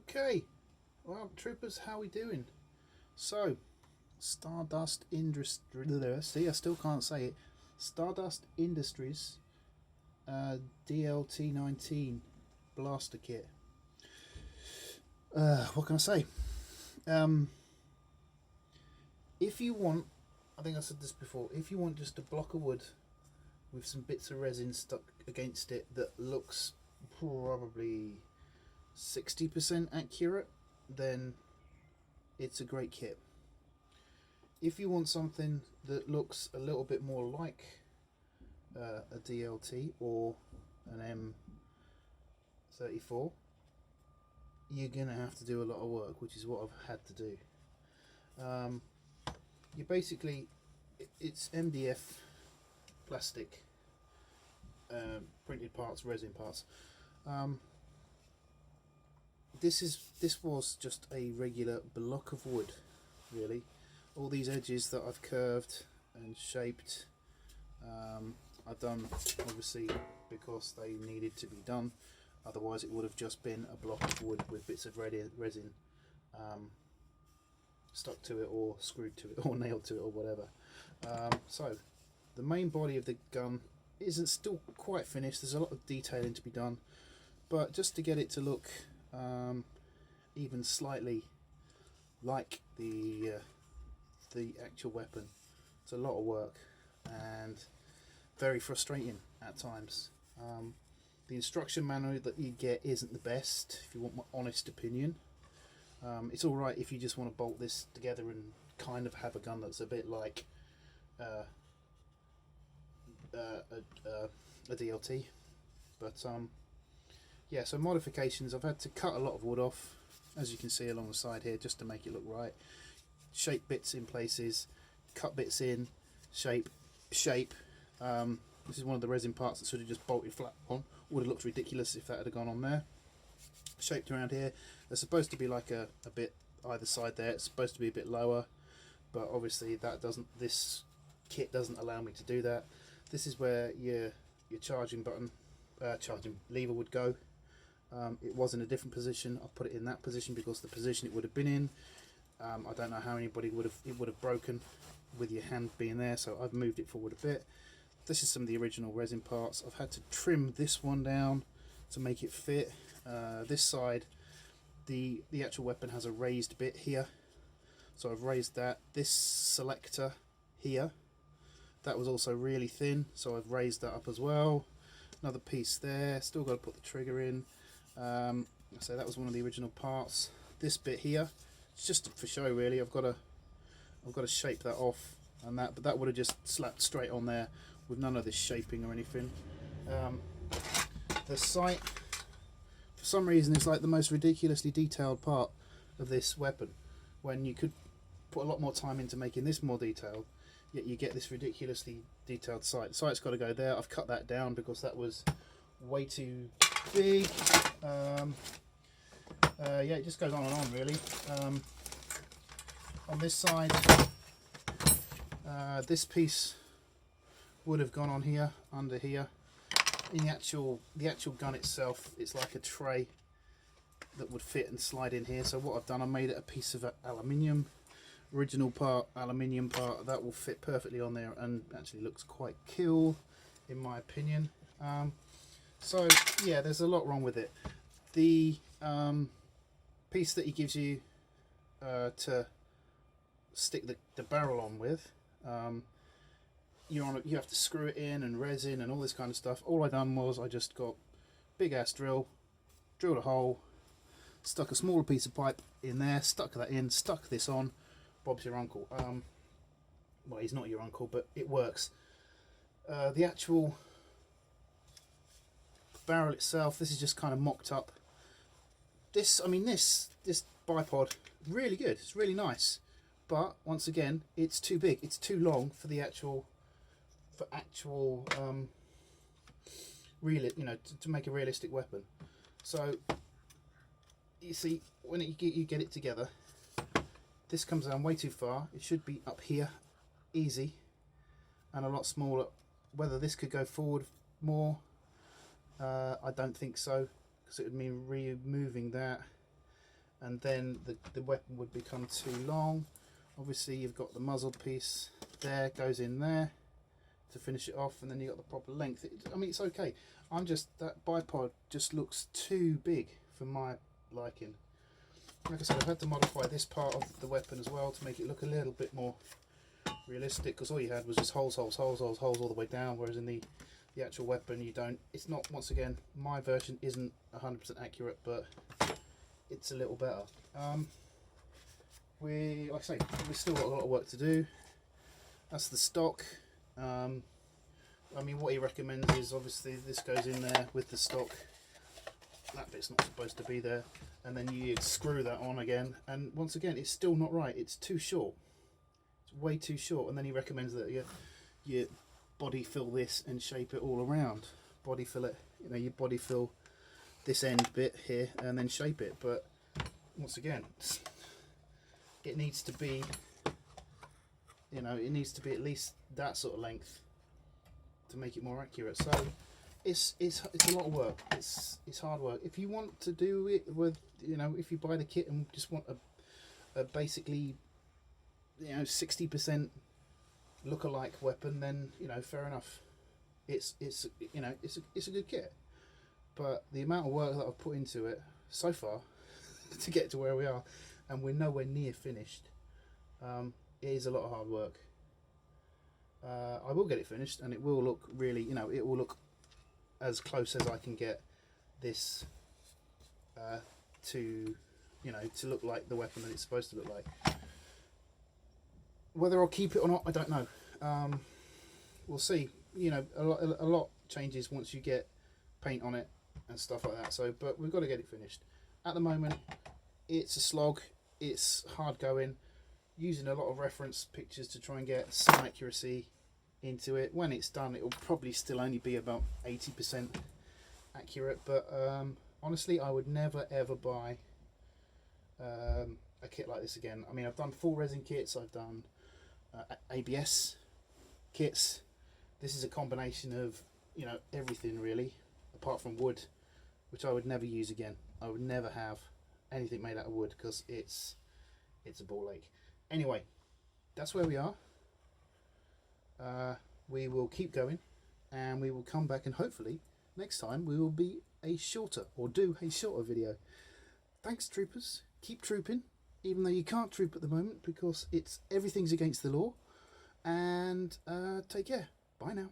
Okay, well, troopers, how we doing? So, Stardust Industries. See, I still can't say it. Stardust Industries DLT-19 Blaster kit. What can I say? If you want, I think I said this before. If you want just a block of wood with some bits of resin stuck against it that looks probably 60% accurate, then it's a great kit. If you want something that looks a little bit more like a DLT or an M34, you're gonna have to do a lot of work, which is what I've had to do. You basically, it's MDF plastic, printed parts, resin parts. This was just a regular block of wood, really. All these edges that I've curved and shaped, I've done obviously because they needed to be done. Otherwise, it would have just been a block of wood with bits of resin stuck to it, or screwed to it, or nailed to it, or whatever. So, the main body of the gun isn't still quite finished. There's a lot of detailing to be done, but just to get it to look even slightly like the actual weapon, it's a lot of work and very frustrating at times. The instruction manual that you get isn't the best, if you want my honest opinion. It's alright if you just want to bolt this together and kind of have a gun that's a bit like a DLT, but yeah, so modifications. I've had to cut a lot of wood off, as you can see along the side here, just to make it look right. Shape bits in places, cut bits in, shape. This is one of the resin parts that sort of just bolted flat on. Would have looked ridiculous if that had gone on there. Shaped around here. They're supposed to be like a bit either side there. It's supposed to be a bit lower, but obviously that doesn't. This kit doesn't allow me to do that. This is where your charging button, charging lever would go. It was in a different position. I put it in that position because the position it would have been in, I don't know how anybody would have broken with your hand being there, so I've moved it forward a bit. This is some of the original resin parts. I've had to trim this one down to make it fit. This side, the actual weapon has a raised bit here, so I've raised that. This selector here, that was also really thin, so I've raised that up as well. Another piece there, still got to put the trigger in. So that was one of the original parts. This bit here, it's just for show really. I've got to shape that off and that, but that would have just slapped straight on there with none of this shaping or anything. The sight, for some reason, is like the most ridiculously detailed part of this weapon, when you could put a lot more time into making this more detailed, yet you get this ridiculously detailed sight. The sight's got to go there. I've cut that down because that was way too big. Yeah, it just goes on and on really. On this side, this piece would have gone on here, under here. In the actual gun itself, it's like a tray that would fit and slide in here. So what I've done, I made it a piece of aluminium, original part, aluminium part, that will fit perfectly on there and actually looks quite cool in my opinion. So yeah, there's a lot wrong with it. The piece that he gives you to stick the barrel on with, you have to screw it in and resin and all this kind of stuff. All I done was I just got big ass drill, drilled a hole, stuck a smaller piece of pipe in there, stuck that in, stuck this on. Bob's your uncle. Well, he's not your uncle, but it works. The actual barrel itself, this is just kind of mocked up. This bipod, really good. It's really nice, but once again, it's too big. It's too long for the actual, to make a realistic weapon. So you see, when you get it together, this comes down way too far. It should be up here, easy, and a lot smaller. Whether this could go forward more, I don't think so, because it would mean removing that. and then the weapon would become too long. Obviously you've got the muzzle piece there, goes in there to finish it off, and then you got the proper length. I mean, it's okay. That bipod just looks too big for my liking. Like I said, I've had to modify this part of the weapon as well to make it look a little bit more realistic, because all you had was just holes all the way down, whereas in the actual weapon you don't. It's not, once again, my version isn't 100% accurate, but it's a little better. Like I say, we've still got a lot of work to do. That's the stock. I mean, what he recommends is obviously this goes in there with the stock. That bit's not supposed to be there, and then you screw that on again, and once again it's still not right. It's too short. It's way too short. And then he recommends that you body fill this and shape it all around. Body fill it, you know, you body fill this end bit here and then shape it. But once again, it needs to be, you know, it needs to be at least that sort of length to make it more accurate. So it's a lot of work. It's hard work. If you want to do it with, you know, if you buy the kit and just want a basically, you know, 60% look-alike weapon, then, you know, fair enough. It's you know, it's a good kit. But the amount of work that I've put into it so far to get to where we are, and we're nowhere near finished, it is a lot of hard work. I will get it finished, and it will look really, you know, it will look as close as I can get this to, you know, to look like the weapon that it's supposed to look like. Whether I'll keep it or not, I don't know. We'll see. You know, a lot changes once you get paint on it and stuff like that. So, but we've got to get it finished. At the moment, it's a slog. It's hard going. Using a lot of reference pictures to try and get some accuracy into it. When it's done, it will probably still only be about 80% accurate. But honestly, I would never ever buy a kit like this again. I mean, I've done full resin kits. I've done ABS kits. This is a combination of, you know, everything really, apart from wood, which I would never use again. I would never have anything made out of wood, because it's a ball ache. Anyway, that's where we are. We will keep going, and we will come back, and hopefully next time we will be a shorter, or do a shorter video. Thanks, troopers. Keep trooping, even though you can't troop at the moment because everything's against the law. And take care. Bye now.